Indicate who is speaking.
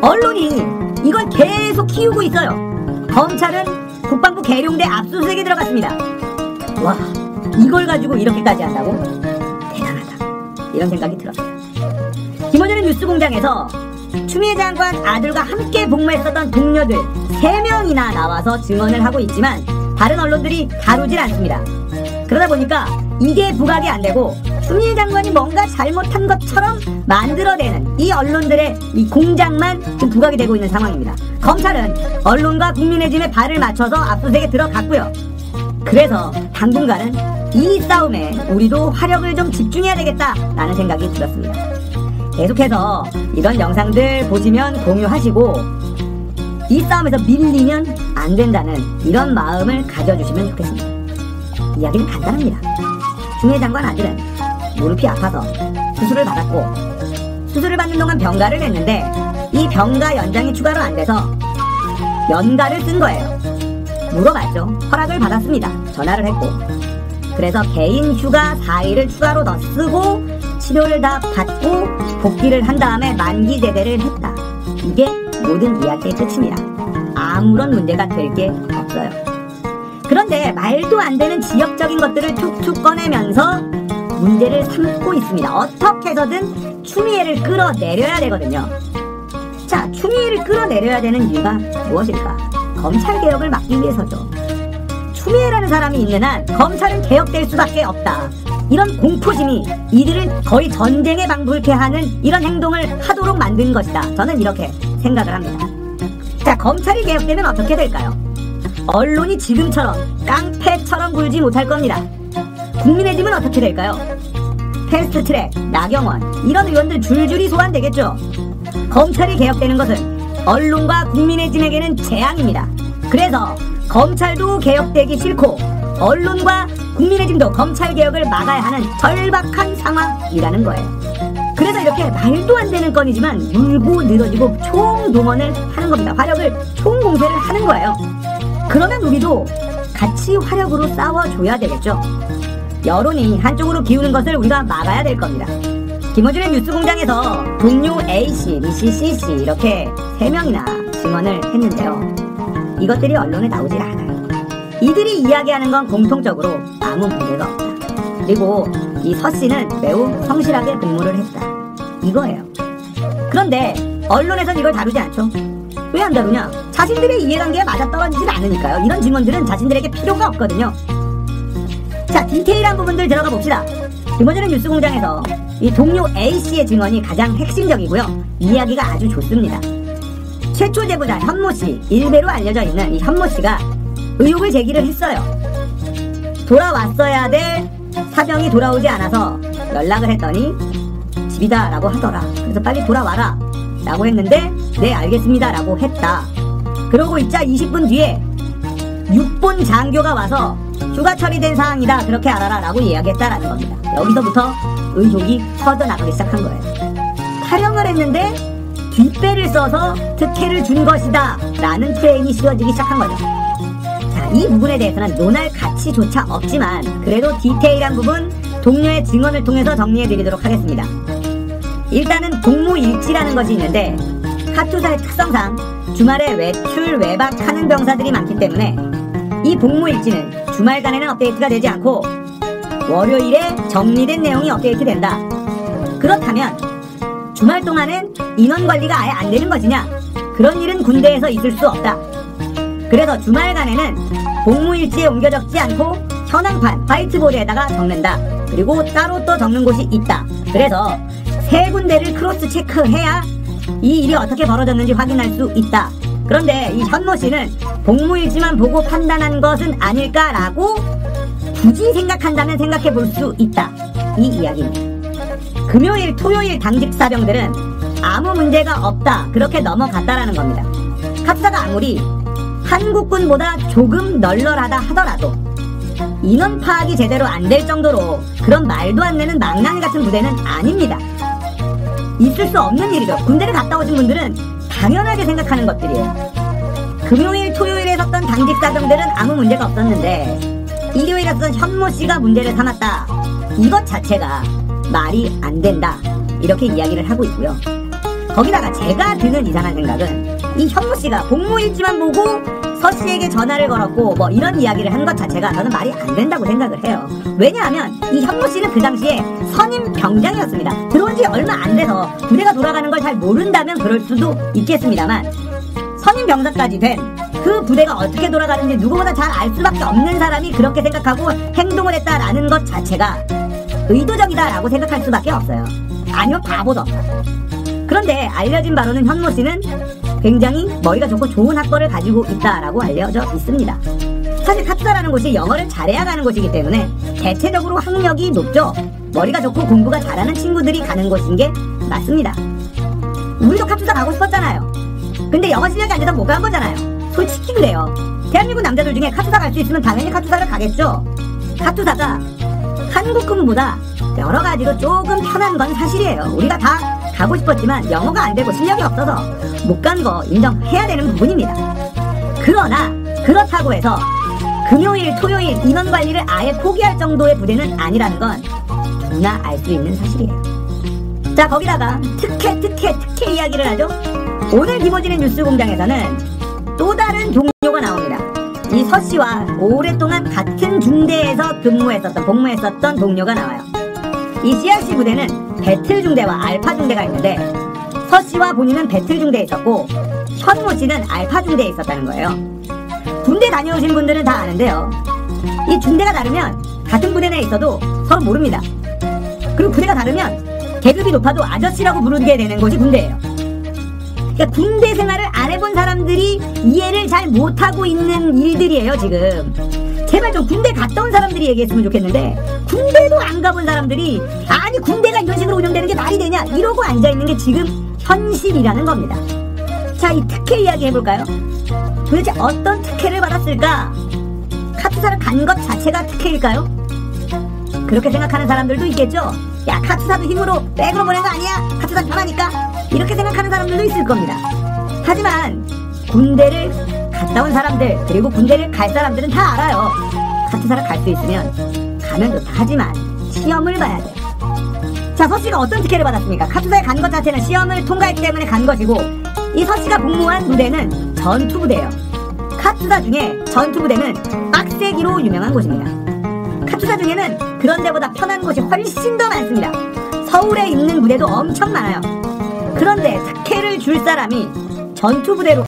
Speaker 1: 언론이 이걸 계속 키우고 있어요. 검찰은 국방부 계룡대 압수수색에 들어갔습니다. 와, 이걸 가지고 이렇게까지 한다고? 대단하다, 이런 생각이 들었어요. 김어준의 뉴스공장에서 추미애 장관 아들과 함께 복무했었던 동료들 3명이나 나와서 증언을 하고 있지만 다른 언론들이 다루질 않습니다. 그러다 보니까 이게 부각이 안 되고 추미애 장관이 뭔가 잘못한 것처럼 만들어내는 이 언론들의 이 공작만 지금 부각이 되고 있는 상황입니다. 검찰은 언론과 국민의힘에 발을 맞춰서 압수수색에 들어갔고요. 그래서 당분간은 이 싸움에 우리도 화력을 좀 집중해야 되겠다라는 생각이 들었습니다. 계속해서 이런 영상들 보시면 공유하시고 이 싸움에서 밀리면 안 된다는 이런 마음을 가져주시면 좋겠습니다. 이야기는 간단합니다. 추미애 장관 아들은 무릎이 아파서 수술을 받았고 수술을 받는 동안 병가를 냈는데 이 병가 연장이 추가로 안 돼서 연가를 쓴 거예요. 물어봤죠. 허락을 받았습니다. 전화를 했고. 그래서 개인 휴가 4일을 추가로 더 쓰고 치료를 다 받고 복귀를 한 다음에 만기 제대를 했다. 이게 모든 이야기의 끝입니다. 아무런 문제가 될 게 없어요. 그런데 말도 안 되는 지역적인 것들을 툭툭 꺼내면서 문제를 삼고 있습니다. 어떻게 해서든 추미애를 끌어내려야 되거든요. 자, 추미애를 끌어내려야 되는 이유가 무엇일까? 검찰개혁을 막기 위해서죠. 추미애라는 사람이 있는 한 검찰은 개혁될 수밖에 없다. 이런 공포심이 이들을 거의 전쟁에 방불케 하는 이런 행동을 하도록 만든 것이다. 저는 이렇게 생각을 합니다. 자, 검찰이 개혁되면 어떻게 될까요? 언론이 지금처럼 깡패처럼 굴지 못할 겁니다. 국민의힘은 어떻게 될까요? 패스트트랙, 나경원 이런 의원들 줄줄이 소환되겠죠. 검찰이 개혁되는 것은 언론과 국민의힘에게는 재앙입니다. 그래서 검찰도 개혁되기 싫고 언론과 국민의힘도 검찰개혁을 막아야 하는 절박한 상황이라는 거예요. 그래서 이렇게 말도 안 되는 건이지만 물고 늘어지고 총동원을 하는 겁니다. 화력을 총공세를 하는 거예요. 그러면 우리도 같이 화력으로 싸워줘야 되겠죠. 여론이 한쪽으로 기우는 것을 우리가 막아야 될 겁니다. 김어준의 뉴스공장에서 동료 A씨, B씨, C씨 이렇게 3명이나 증언을 했는데요. 이것들이 언론에 나오질 않아요. 이들이 이야기하는 건 공통적으로 아무 문제가 없다. 그리고 이 서씨는 매우 성실하게 근무를 했다. 이거예요. 그런데 언론에선 이걸 다루지 않죠. 왜 안 다루냐? 자신들의 이해관계에 맞아떨어지질 않으니까요. 이런 증언들은 자신들에게 필요가 없거든요. 자, 디테일한 부분들 들어가 봅시다. 김어준의 뉴스공장에서 이 동료 A씨의 증언이 가장 핵심적이고요. 이야기가 아주 좋습니다. 최초 제보자 현모씨, 일베로 알려져 있는 이 현모씨가 의혹을 제기를 했어요. 돌아왔어야 될 사병이 돌아오지 않아서 연락을 했더니 집이다 라고 하더라. 그래서 빨리 돌아와라 라고 했는데 네 알겠습니다 라고 했다. 그러고 있자 20분 뒤에 육본 장교가 와서 휴가 처리된 사항이다 그렇게 알아라 라고 이야기했다라는 겁니다. 여기서부터 의혹이 퍼져나가기 시작한 거예요. 타령을 했는데 뒷배를 써서 특혜를 준 것이다 라는 프레임이 씌워지기 시작한 거죠. 자, 이 부분에 대해서는 논할 가치조차 없지만 그래도 디테일한 부분 동료의 증언을 통해서 정리해드리도록 하겠습니다. 일단은 복무일지라는 것이 있는데 카투사의 특성상 주말에 외출 외박하는 병사들이 많기 때문에 이 복무일지는 주말간에는 업데이트가 되지 않고 월요일에 정리된 내용이 업데이트된다. 그렇다면 주말 동안은 인원관리가 아예 안 되는 것이냐? 그런 일은 군대에서 있을 수 없다. 그래서 주말간에는 복무일지에 옮겨 적지 않고 현황판 화이트보드에다가 적는다. 그리고 따로 또 적는 곳이 있다. 그래서 세 군데를 크로스 체크해야 이 일이 어떻게 벌어졌는지 확인할 수 있다. 그런데 이 현모씨는 복무일지만 보고 판단한 것은 아닐까라고 굳이 생각한다면 생각해 볼 수 있다. 이 이야기입니다. 금요일, 토요일 당직 사병들은 아무 문제가 없다. 그렇게 넘어갔다라는 겁니다. 카투사가 아무리 한국군보다 조금 널널하다 하더라도 인원 파악이 제대로 안 될 정도로 그런 말도 안 되는 망나니 같은 부대는 아닙니다. 있을 수 없는 일이죠. 군대를 갔다 오신 분들은 당연하게 생각하는 것들이에요. 금요일, 토요일에 섰던 당직 사병들은 아무 문제가 없었는데 일요일에 섰던 현모씨가 문제를 삼았다. 이것 자체가 말이 안 된다. 이렇게 이야기를 하고 있고요. 거기다가 제가 드는 이상한 생각은 이 현무씨가 복무일지만 보고 서씨에게 전화를 걸었고 뭐 이런 이야기를 한 것 자체가 저는 말이 안 된다고 생각을 해요. 왜냐하면 이 현무씨는 그 당시에 선임 병장이었습니다. 들어온 지 얼마 안 돼서 부대가 돌아가는 걸 잘 모른다면 그럴 수도 있겠습니다만, 선임 병사까지 된 그 부대가 어떻게 돌아가는지 누구보다 잘 알 수밖에 없는 사람이 그렇게 생각하고 행동을 했다라는 것 자체가 의도적이다라고 생각할 수밖에 없어요. 아니면 바보도 없다. 그런데 알려진 바로는 현무씨는 굉장히 머리가 좋고 좋은 학벌을 가지고 있다라고 알려져 있습니다. 사실 카투사라는 곳이 영어를 잘해야 가는 곳이기 때문에 대체적으로 학력이 높죠. 머리가 좋고 공부가 잘하는 친구들이 가는 곳인 게 맞습니다. 우리도 카투사 가고 싶었잖아요. 근데 영어 실력이 안 돼서 못 간 거잖아요. 솔직히 그래요. 대한민국 남자들 중에 카투사 갈 수 있으면 당연히 카투사를 가겠죠. 카투사가 한국군보다 여러 가지로 조금 편한 건 사실이에요. 우리가 다 가고 싶었지만 영어가 안 되고 실력이 없어서 못 간 거 인정해야 되는 부분입니다. 그러나 그렇다고 해서 금요일, 토요일 인원 관리를 아예 포기할 정도의 부대는 아니라는 건 누구나 알 수 있는 사실이에요. 자, 거기다가 특혜 이야기를 하죠. 오늘 김어준의 뉴스공장에서는 또 다른 동료가 나옵니다. 이 서씨와 오랫동안 같은 중대에서 복무했었던 동료가 나와요. 이 CRC 부대는 배틀 중대와 알파 중대가 있는데, 서씨와 본인은 배틀 중대에 있었고 현무씨는 알파 중대에 있었다는 거예요. 군대 다녀오신 분들은 다 아는데요, 이 중대가 다르면 같은 부대 내에 있어도 서로 모릅니다. 그리고 부대가 다르면 계급이 높아도 아저씨라고 부르게 되는 곳이 군대예요. 그러니까 군대 생활을 안 해본 사람들이 이해를 잘 못하고 있는 일들이에요 지금. 제발 좀 군대 갔다 온 사람들이 얘기했으면 좋겠는데, 군대도 안 가본 사람들이 아니 군대가 이런 식으로 운영되는 게 말이 되냐 이러고 앉아있는 게 지금 현실이라는 겁니다. 자, 이 특혜 이야기 해볼까요? 도대체 어떤 특혜를 받았을까? 카투사를 간 것 자체가 특혜일까요? 그렇게 생각하는 사람들도 있겠죠. 야, 카투사도 힘으로 백으로 보낸 거 아니야? 카투사 편하니까? 이렇게 생각하는 사람들도 있을 겁니다. 하지만 군대를 갔다 온 사람들, 그리고 군대를 갈 사람들은 다 알아요. 카투사를 갈 수 있으면 가면 좋다. 하지만 시험을 봐야 돼요. 자, 서씨가 어떤 특혜를 받았습니까? 카투사에 간 것 자체는 시험을 통과했기 때문에 간 것이고, 이 서씨가 복무한 부대는 전투부대예요. 카투사 중에 전투부대는 빡세기로 유명한 곳입니다. 카투사 중에는 그런 데보다 편한 곳이 훨씬 더 많습니다. 서울에 있는 부대도 엄청 많아요. 그런데 특혜를 줄 사람이 전투부대로